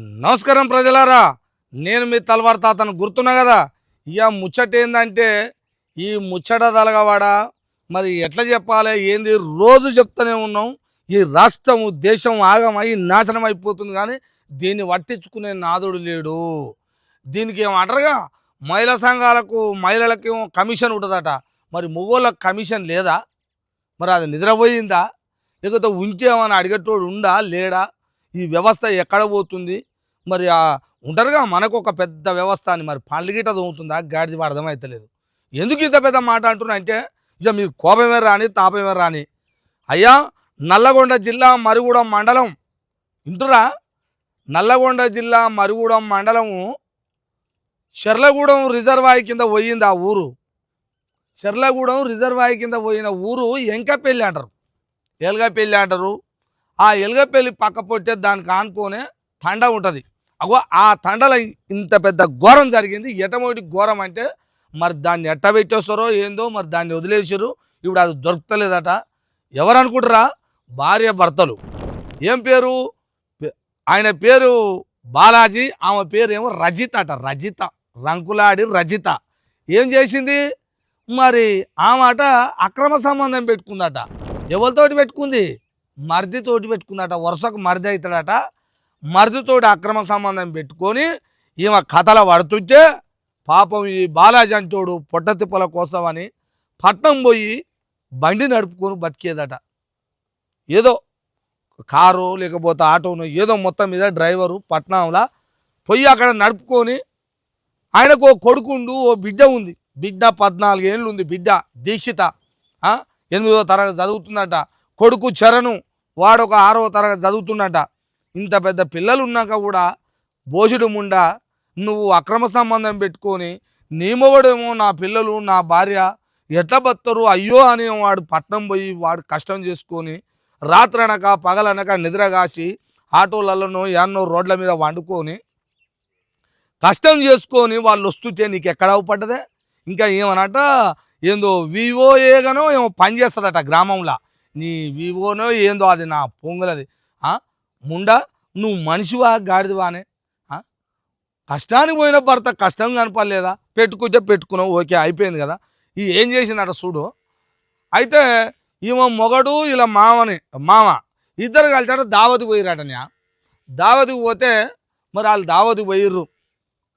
నమస్కారం ప్రజలారా, నేను మీ తలవార్ తాతను గుర్తున్నా కదా. ఇక ముచ్చట ఏందంటే ఈ ముచ్చట తలగవాడ మరి ఎట్లా చెప్పాలి ఏంది రోజు చెప్తూనే ఉన్నాం. ఈ రాష్ట్రము దేశం ఆగమై నాశనం అయిపోతుంది, కానీ దీన్ని పట్టించుకునే నాదుడు లేడు. దీనికి ఏమంటారుగా, మహిళా సంఘాలకు మహిళలకి కమిషన్ ఉంటుందట, మరి మొగోళ్ళకి కమిషన్ లేదా? మరి అది నిద్రపోయిందా, లేకపోతే ఉంచేమని అడిగేటోడు ఉండా లేడా? ఈ వ్యవస్థ ఎక్కడ పోతుంది? మరి ఉంటారుగా మనకు ఒక పెద్ద వ్యవస్థ అని, మరి పండ్లు గిట్ట తోముతుందా గాడిది వాడదాం అవుతలేదు. ఎందుకు ఇంత పెద్ద మాట అంటున్నా అంటే, ఇక మీరు కోపమే రాని తాపమే రాని. అయ్యా, నల్లగొండ జిల్లా మరుగుడం మండలం ఇంటురా, నల్లగొండ జిల్లా మరుగుడం మండలము షెర్లగూడెం రిజర్వాయర్ కింద పోయింది. ఆ ఊరు షెర్లగూడెం రిజర్వాయర్ కింద పోయిన ఊరు ఎంకపల్లి అంటారు, ఎల్గపల్లి అంటారు. ఆ ఎల్గపల్లి పక్క పొట్టే దానికి ఆనుకోనే తండ ఉంటుంది. అగో ఆ తండలో ఇంత పెద్ద ఘోరం జరిగింది. ఎటమోటి ఘోరం అంటే, మరి దాన్ని ఎట్ట పెట్టేస్తారో ఏందో, మరి దాన్ని వదిలేసారు. ఇప్పుడు అది దొరకలేదట. ఎవరు అనుకుంటారా? భార్య భర్తలు. ఏం పేరు? ఆయన పేరు బాలాజీ, ఆమె పేరు ఏమో రజిత అట. రజిత, రంకులాడి రజిత. ఏం చేసింది మరి? ఆమె అట అక్రమ సంబంధం పెట్టుకుందట. ఎవరితోటి పెట్టుకుంది? మర్దితోటి పెట్టుకుందట. వరుసకు మరిది అవుతాడట. మరిదితోటి అక్రమ సంబంధం పెట్టుకొని ఈమె కథల పడుతుంటే, పాపం ఈ బాలాజీ అంటోడు పొట్టతిప్పల కోసం అని పట్నం పోయి బండి నడుపుకొని బతికేదట. ఏదో కారు లేకపోతే ఆటోను ఏదో మొత్తం మీద డ్రైవరు పట్నంలో పోయి అక్కడ నడుపుకొని, ఆయనకు ఓ కొడుకుండు, ఓ బిడ్డ ఉంది. బిడ్డ 14 ఏళ్ళు ఉంది. బిడ్డ దీక్షిత 8వ తరగతి చదువుతుందట. కొడుకు చరణు, వాడు ఒక 6వ తరగతి చదువుతున్నట. ఇంత పెద్ద పిల్లలు ఉన్నాక కూడా బోషుడు ముండా నువ్వు అక్రమ సంబంధం పెట్టుకొని, నీ మొగడేమో నా పిల్లలు నా భార్య ఎట్లా బతరు అయ్యో అని వాడు పట్నం పోయి వాడు కష్టం చేసుకొని రాత్రనక పగలనక నిద్రగాసి ఆటోలలోనో ఎన్నో రోడ్ల మీద వండుకొని కష్టం చేసుకొని వాళ్ళు వస్తుంటే నీకు ఎక్కడ అవపడ్డదే? ఇంకా ఏమనట, ఏందో వివోఏగానో ఏమో పని చేస్తుందట గ్రామంలో. నీ వివోనో ఏందో అది నా పొంగులది. ముండా నువ్వు మనిషివా గాడిదివానే? కష్టానికి పోయిన భర్త కష్టం కనపడలేదా? పెట్టుకుంటే పెట్టుకున్నావు, ఓకే అయిపోయింది కదా. ఇది ఏం చేసిందట చూడు. అయితే ఈమె మొగడు ఇలా మామ ఇద్దరు కలిసాట దావతికి పోయిరాటనే. దావతికి పోతే మరి వాళ్ళు దావతికి పోయిర్రు.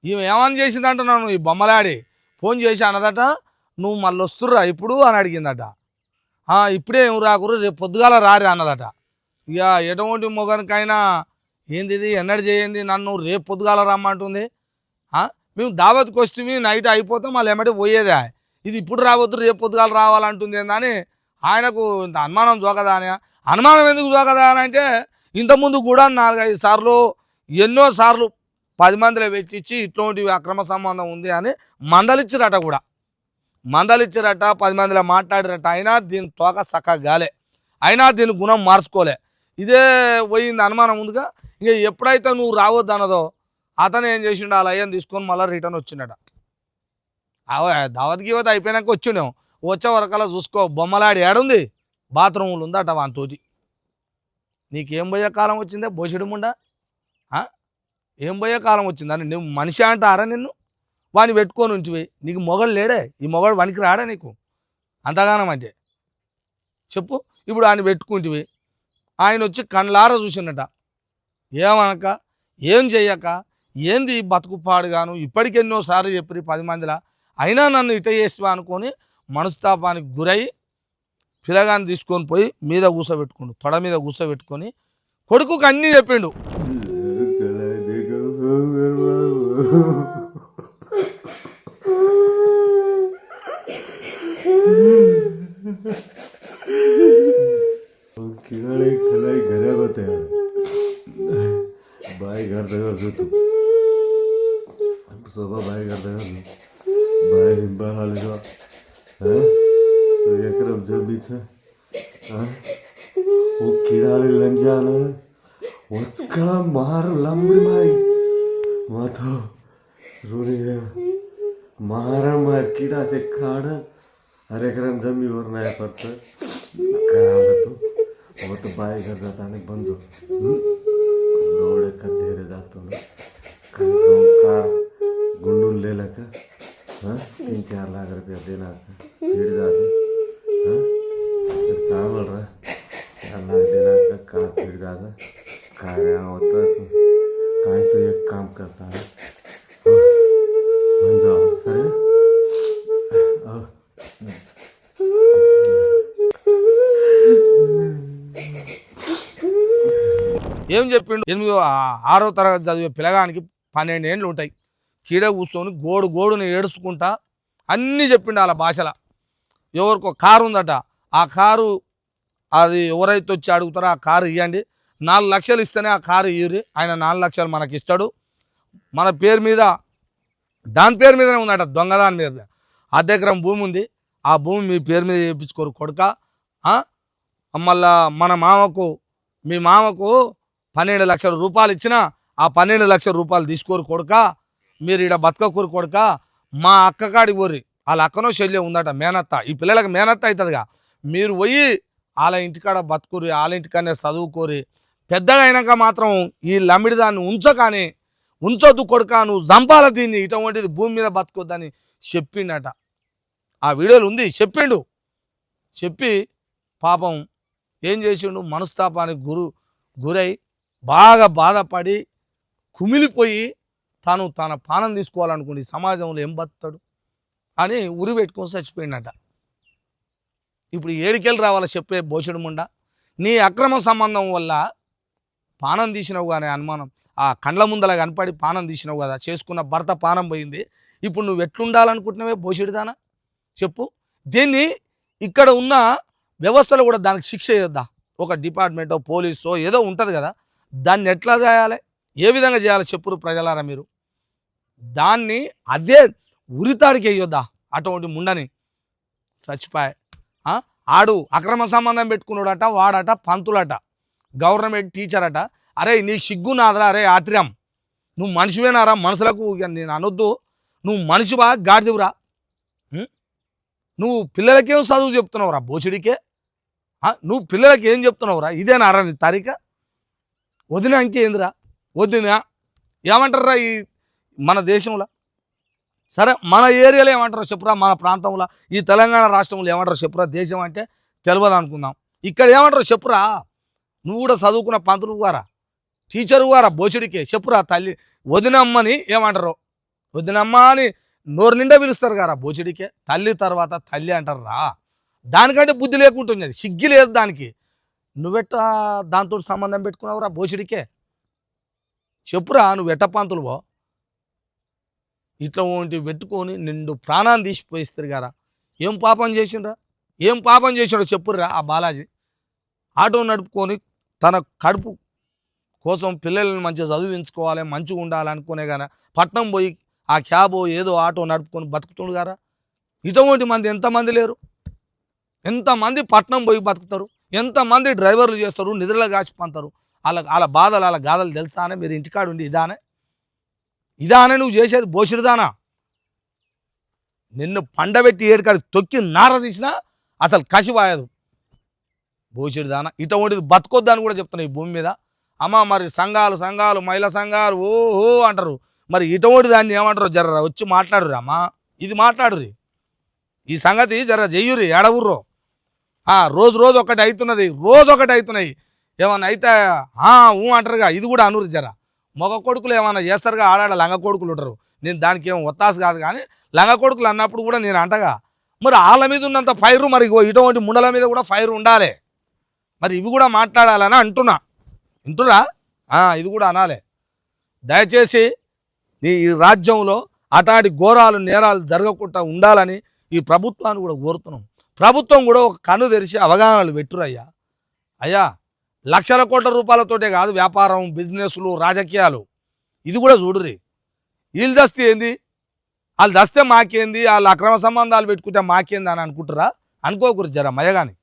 ఈమె ఏమని చేసిందంట, నన్ను ఈ బొమ్మలాడి ఫోన్ చేసి అన్నదట, నువ్వు మళ్ళీ వస్తుర్రా ఇప్పుడు అని అడిగిందట. ఇప్పుడే ఏం రాకురు, రేపు పొద్దుగాల రారే అన్నదట. ఇక ఎటువంటి మొగనికైనా ఏంది ఇది ఎన్నడు చేయండి, నన్ను రేపు పొద్దుగాల రమ్మంటుంది. మేము దావత్కి వస్తే నైట్ అయిపోతే మళ్ళీ ఏమంటే పోయేదే, ఇది ఇప్పుడు రావద్దు రేపు పొద్దుగాల రావాలంటుంది ఏందని ఆయనకు ఇంత అనుమానం జోకదా అని. అనుమానం ఎందుకు జోకదా అని అంటే, ఇంతకుముందు కూడా 4-5 సార్లు ఎన్నో సార్లు 10 మందిలో వెచ్చిచ్చి ఇటువంటి అక్రమ సంబంధం ఉంది అని మందలిచ్చిరట. కూడా మందలిచ్చిరట, 10 మందిలో మాట్లాడిరట. అయినా దీని తోక సక్క గాలే, అయినా దీని గుణం మార్చుకోలే. ఇదే పోయింది అనుమానం ఉందిగా. ఇక ఎప్పుడైతే నువ్వు రావద్దు అన్నదో, అతను ఏం చేసిండు, అలా అయ్యని తీసుకొని మళ్ళీ రిటర్న్ వచ్చిండట. దావత్ గివత్ అయిపోయినాక వచ్చిండేమో. వచ్చే వరకల్లా చూసుకో బొమ్మలాడి ఏడుంది, బాత్రూములు ఉందట వానితోటి. నీకేం పోయే కాలం వచ్చిందే బోషెడు ముండా? ఏం పోయే కాలం వచ్చిందని నువ్వు మనిషి అంటారా? నిన్ను వాడిని పెట్టుకొని ఉంచివి, నీకు మొగడు లేడే? ఈ మొగడు వానికి రాడా నీకు అంతగానం అంటే? చెప్పు. ఇప్పుడు ఆయన పెట్టుకుంటివి, ఆయన వచ్చి కళ్ళార చూసినట. ఏమనక ఏం చెయ్యక ఏంది బతుకు పాడుగాను, ఇప్పటికెన్నోసార్లు చెప్పి 10 మందిలా, అయినా నన్ను ఇట చేసివా అనుకొని మనస్తాపానికి గురై పిల్లగాన్ని తీసుకొని పోయి మీద కూసోబెట్టుకుండు, తొడ మీద కూసోబెట్టుకొని కొడుకుకి అన్నీ చెప్పిండు. घरे होते हैं भाई घर दे तू सुबह भाई घर दे भाई रिंबा हाल जो है तो एक तरफ जो बीच है वो कीड़ाले लंजान वचकड़ा मार लंबड़ी भाई माथो रोड़ी है मारा मार कीड़ा से खाड़ा अरे करम जमी और नया परस करा तो वो तो बाय कर जाता ने बंद दौड़े का धीरे जाता हूँ का गुंडूल ले लगा 3-4 लाख रुपया देना भीड़ जाता फिर चावल रहा 4 लाख देना का कार भीड़ जाता कार यहाँ होता है तो एक काम करता है बन जाओ सर ఏం చెప్పిండు 6వ తరగతి చదివే పిల్లగానికి 12 ఏండ్లు ఉంటాయి కీడ కూర్చొని గోడుని ఏడుచుకుంటా అన్నీ చెప్పిండు వాళ్ళ భాషలో ఎవరికో కారు ఉందట ఆ కారు అది ఎవరైతే వచ్చి అడుగుతారో ఆ కారు ఇవ్వండి 4 లక్షలు ఇస్తేనే ఆ కారు ఇవ్వరి ఆయన 4 లక్షలు మనకి ఇస్తాడు మన పేరు మీద దాని పేరు మీదనే ఉందట దొంగదాని మీద అర్ధెకరం భూమి ఉంది ఆ భూమి మీ పేరు మీద చేయించుకోరు కొడుక మళ్ళా మీ మామకు 12 లక్షల రూపాయలు ఇచ్చినా ఆ 12 లక్షల రూపాయలు తీసుకోరు కొడుక మీరు ఇక్కడ బతకకూరు కొడుక మా అక్క కాడికి పోర్రి వాళ్ళ అక్కనో శల్యం ఉందట మేనత్త ఈ పిల్లలకు మేనత్త అవుతుందిగా మీరు పోయి వాళ్ళ ఇంటికాడ బతుకురి వాళ్ళ ఇంటికాడనే చదువుకోరి పెద్దగా అయినాక మాత్రం ఈ లమ్మిడి దాన్ని ఉంచొద్దు కొడుక నువ్వు చంపాల దీన్ని ఇటువంటిది భూమి మీద బతుకొద్దని చెప్పిండట ఆ వీడియోలు ఉంది చెప్పి పాపం ఏం చేసిండు మనస్తాపానికి గురై బాగా బాధపడి కుమిలిపోయి తన పానం తీసుకోవాలనుకుని సమాజంలో ఏం బతుతాడు అని ఉరి పెట్టుకొని చచ్చిపోయిందట ఇప్పుడు ఏడికెళ్ళి రావాలో చెప్పే బోచడు ముండ నీ అక్రమ సంబంధం వల్ల పానం తీసినావు కానీ అనుమానం ఆ కండ్ల ముందల కనపడి పానం తీసినావు కదా చేసుకున్న భర్త పానం పోయింది ఇప్పుడు నువ్వు ఎట్లుండాలనుకుంటున్నావే బోషిడిదానా చెప్పు దీన్ని ఇక్కడ ఉన్న వ్యవస్థలో కూడా దానికి శిక్ష చేద్దా ఒక డిపార్ట్మెంటో పోలీసో ఏదో ఉంటుంది కదా దాన్ని ఎట్లా చేయాలి ఏ విధంగా చేయాలి చెప్పురు ప్రజలారా మీరు దాన్ని అదే ఉరితాడికి వేయొద్దా అటువంటి ముండని చచ్చిపోయి ఆడు అక్రమ సంబంధం పెట్టుకున్నాడట వాడట పంతులట గవర్నమెంట్ టీచర్ అట అరే నీకు సిగ్గు నాదరా అరే ఆత్ర్యం నువ్వు మనిషివేనారా మనుషులకు నేను అనొద్దు నువ్వు మనిషివా గాడిదివురా నువ్వు పిల్లలకేం చదువు చెప్తున్నావురా బోచిడికే నువ్వు పిల్లలకి ఏం చెప్తున్నావురా ఇదేనారా నీ తారీఖ వదిన ఇంకేందిరా వదిన ఏమంటారా ఈ మన దేశంలో సరే మన ఏరియాలో ఏమంటారో చెప్పురా మన ప్రాంతంలో ఈ తెలంగాణ రాష్ట్రంలో ఏమంటారో చెప్పురా దేశం అంటే తెలియదు అనుకుందాం ఇక్కడ ఏమంటారో చెప్పురా నువ్వు కూడా చదువుకున్న పంతులు గారా టీచరు గారా బోచిడికే చెప్పురా తల్లి వదినమ్మని ఏమంటారో వదినమ్మ అని నోరు నిండా పిలుస్తారు కదా బోచిడికే తల్లి తర్వాత తల్లి అంటారు రా దానికంటే బుద్ధి లేకుంటుంది అది సిగ్గి లేదు దానికి నువ్వెట్ట దాంతో సంబంధం పెట్టుకున్నావురా బోచిడికే చెప్పురా నువ్వు ఎట్ట పంతులువో ఇట్లా వంటి పెట్టుకొని నిండు ప్రాణాన్ని తీసిపోయిస్తారు కదా ఏం పాపం చేసిండ్రో చెప్పుర్రా ఆ బాలాజీ ఆటో నడుపుకొని తన కడుపు కోసం పిల్లల్ని మంచిగా చదివించుకోవాలి మంచిగా ఉండాలనుకునే కానీ పట్నం పోయి ఆ క్యాబో ఏదో ఆటో నడుపుకొని బతుకుతుండు కదా ఇటువంటి మంది ఎంతమంది లేరు ఎంతమంది పట్నం పోయి బతుకుతారు ఎంతమంది డ్రైవర్లు చేస్తారు నిద్రలో కాచిపోతారు వాళ్ళ బాధలు వాళ్ళ గాథలు తెలుసా అని మీరు ఇంటికాడు ఉండి ఇదానే నువ్వు చేసేది బోసిడిదానా నిన్ను పండబెట్టి ఏడుకాడికి తొక్కి నార తీసినా అసలు కసివాయదు బోసిడిదానా ఇటువంటిది బతుకొద్దని కూడా చెప్తున్నాయి ఈ భూమి మీద అమ్మ మరి సంఘాలు మహిళా సంఘాలు ఓహో అంటారు మరి ఇటువంటి దాన్ని ఏమంటారు జర్ర వచ్చి మాట్లాడురు అమ్మా ఇది మాట్లాడురి ఈ సంగతి జర చెయ్యురి ఎడవుర్రో రోజు ఒకటి అవుతున్నాయి ఏమన్నా అయితే అంటారుగా ఇది కూడా అనురు జర మగ కొడుకులు ఏమన్నా చేస్తారుగా ఆడాడ లంగ కొడుకులు ఉంటారు నేను దానికి ఏమో ఒత్తాసు కాదు కానీ లంగ కొడుకులు అన్నప్పుడు కూడా నేను అంటగా మరి వాళ్ళ మీద ఉన్నంత ఫైరు మరి ఇటువంటి ముండల మీద కూడా ఫైర్ ఉండాలి మరి ఇవి కూడా మాట్లాడాలని వింటురా ఇది కూడా అనాలి దయచేసి ఈ రాజ్యంలో అటాటి ఘోరాలు నేరాలు జరగకుండా ఉండాలని ఈ ప్రభుత్వాన్ని కూడా కోరుతున్నాం ప్రభుత్వం కూడా ఒక కన్ను తెరిచి అవగాహనలు పెట్టురయ్యా అయ్యా లక్షల కోట్ల రూపాయలతోటే కాదు వ్యాపారం బిజినెస్లు రాజకీయాలు ఇది కూడా చూడుర్రి వీళ్ళు దస్తే ఏంది వాళ్ళు దస్తే మాకేంది వాళ్ళు అక్రమ సంబంధాలు పెట్టుకుంటే మాకేంది అని అనుకుంటారా అనుకోకూడదు జర మయగాని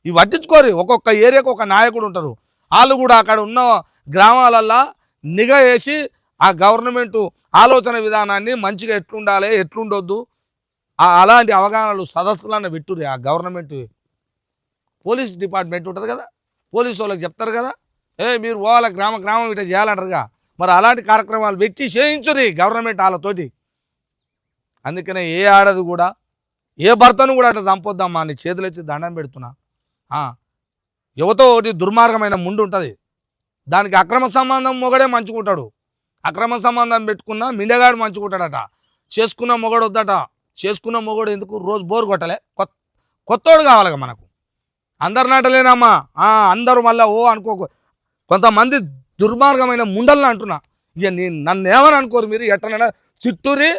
ఇవి పట్టించుకోరు ఒక్కొక్క ఏరియాకు ఒక నాయకుడు ఉంటారు వాళ్ళు కూడా అక్కడ ఉన్న గ్రామాలల్లో నిఘా వేసి ఆ గవర్నమెంటు ఆలోచన విధానాన్ని మంచిగా ఎట్లుండాలి ఎట్లుండొద్దు అలాంటి అవగాహనలు సదస్సులను పెట్టుర్రి ఆ గవర్నమెంట్ పోలీస్ డిపార్ట్మెంట్ ఉంటుంది కదా పోలీసు వాళ్ళకి చెప్తారు కదా మీరు పోవాలి గ్రామం ఇట్లా చేయాలంటారుగా, మరి అలాంటి కార్యక్రమాలు పెట్టి చేయించురి గవర్నమెంట్ వాళ్ళతోటి. అందుకనే ఏ ఆడది కూడా ఏ భర్తను కూడా అట్లా చంపొద్దమ్మా, నీ చేతులు వచ్చి దండం పెడుతున్నా. యువతో ఒకటి దుర్మార్గమైన ముందు ఉంటుంది, దానికి అక్రమ సంబంధం మొగడే మంచుకుంటాడు. అక్రమ సంబంధం పెట్టుకున్న మిండగాడు మంచుకుంటాడట, చేసుకున్న మొగడు వద్దట. చేసుకున్న మొగడు ఎందుకు, రోజు బోరు కొట్టలే, కొత్తోడు కావాలిగా మనకు. అందరు నాటలేనమ్మా, అందరూ మళ్ళీ అనుకోకు. కొంతమంది దుర్మార్గమైన ముండల్ని అంటున్నా. ఇక నన్ను ఏమని అనుకోరు మీరు, ఎట్టనైనా చిట్టూరి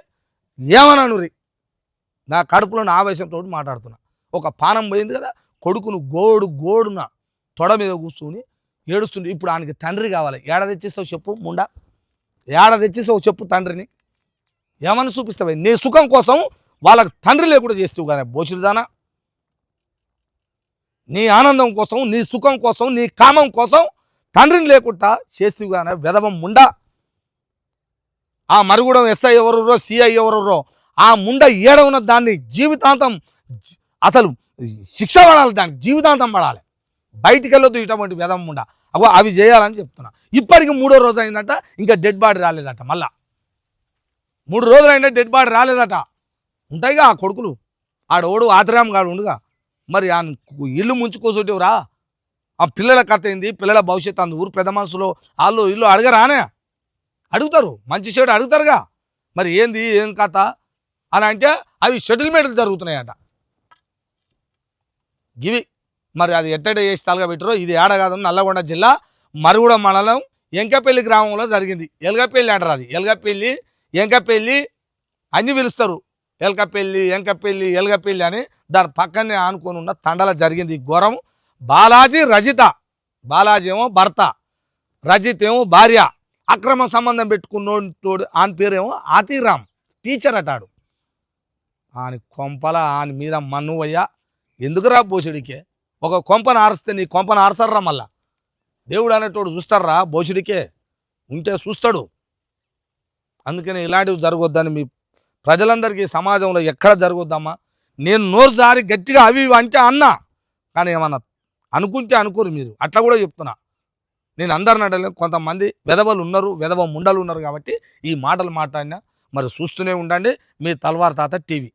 ఏమని అనురి. నా కడుపులో నా ఆవేశంతో మాట్లాడుతున్నా. ఒక పానం పోయింది కదా, కొడుకును గోడున తొడ మీద కూర్చుని ఏడుస్తుంది. ఇప్పుడు ఆయనకి తండ్రి కావాలి. ఏడ తెచ్చిస్తావు చెప్పు ముండా, ఏడ తెచ్చిస్తావు చెప్పు తండ్రిని. ఏమని చూపిస్తావు? నీ సుఖం కోసం వాళ్ళకి తండ్రి లేకుండా చేస్తావు కదా బోసిరిదానా. నీ ఆనందం కోసం, నీ సుఖం కోసం, నీ కామం కోసం తండ్రిని లేకుండా చేస్తావు కానీ వెధవం ముండా. ఆ మరుగుడం ఎస్ఐ ఎవరురో, సిఐ ఎవరురో, ఆ ముండ ఏడ ఉన్న దాన్ని జీవితాంతం అసలు శిక్ష పడాలి, దానికి జీవితాంతం పడాలి. బయటికి వెళ్ళొద్దు ఇటువంటి వెధవం ముండ. అవి చేయాలని చెప్తున్నా. ఇప్పటికి 3వ రోజు అయిందట, ఇంకా డెడ్ బాడీ రాలేదట. మళ్ళా 3 రోజులు అయినా డెడ్ బాడీ రాలేదట. ఉంటాయిగా ఆ కొడుకులు, ఆడోడు ఆతిరామ్ గాడు ఉండుగా, మరి ఆ ఇల్లు ముంచుకోసోటివరా. ఆ పిల్లల కథ ఏంది, పిల్లల భవిష్యత్తు అందు ఊరు పెద్ద మనసులో వాళ్ళు ఇల్లు అడగరానే, అడుగుతారు, మంచి చెడు అడుగుతారుగా. మరి ఏంది ఏం కథ అని అంటే అవి సెటిల్మెంట్లు జరుగుతున్నాయట. గివి మరి అది ఎట్టట చేసి తలగా పెట్టారో. ఇది ఏడ కాదు, నల్లగొండ జిల్లా మరుగుడం మండలం ఎంకపల్లి గ్రామంలో జరిగింది. ఎలగపల్లి అంటారు, అది ఎలగపల్లి ఎంకపల్లి అన్ని పిలుస్తారు. ఎలగపల్లి అని దాని పక్కనే ఆనుకొని ఉన్న తండల జరిగింది ఈ ఘోరం. బాలాజీ రజిత, బాలాజీ ఏమో భర్త, రజిత్ ఏమో భార్య. అక్రమ సంబంధం పెట్టుకున్నోడు ఆయన పేరేమో ఆతిరామ్, టీచర్ అటాడు. ఆయన కొంపల ఆయన మీద మన్నువయ్యా. ఎందుకురా బోసుడికే, ఒక కొంపను ఆరిస్తే నీ కొంపను ఆరసర్రా. మళ్ళా దేవుడు అనేటోడు చూస్తారా, బోసుడికే ఉంటే చూస్తాడు. అందుకని ఇలాంటివి జరగొద్దని మీ ప్రజలందరికీ సమాజంలో ఎక్కడ జరగొద్దమ్మా. నేను నోరు జారి గట్టిగా అవి అంటే అన్నా, కానీ ఏమన్నా అనుకుంటే అనుకోరు మీరు. అట్లా కూడా చెప్తున్నా. నేను అందరిని అంటే కొంతమంది వెధవలు ఉన్నారు, వెధవ ముండలు ఉన్నారు కాబట్టి ఈ మాటలు మాట్లాడినా. మరి చూస్తూనే ఉండండి మీ తల్వార్ తాత టీవీ.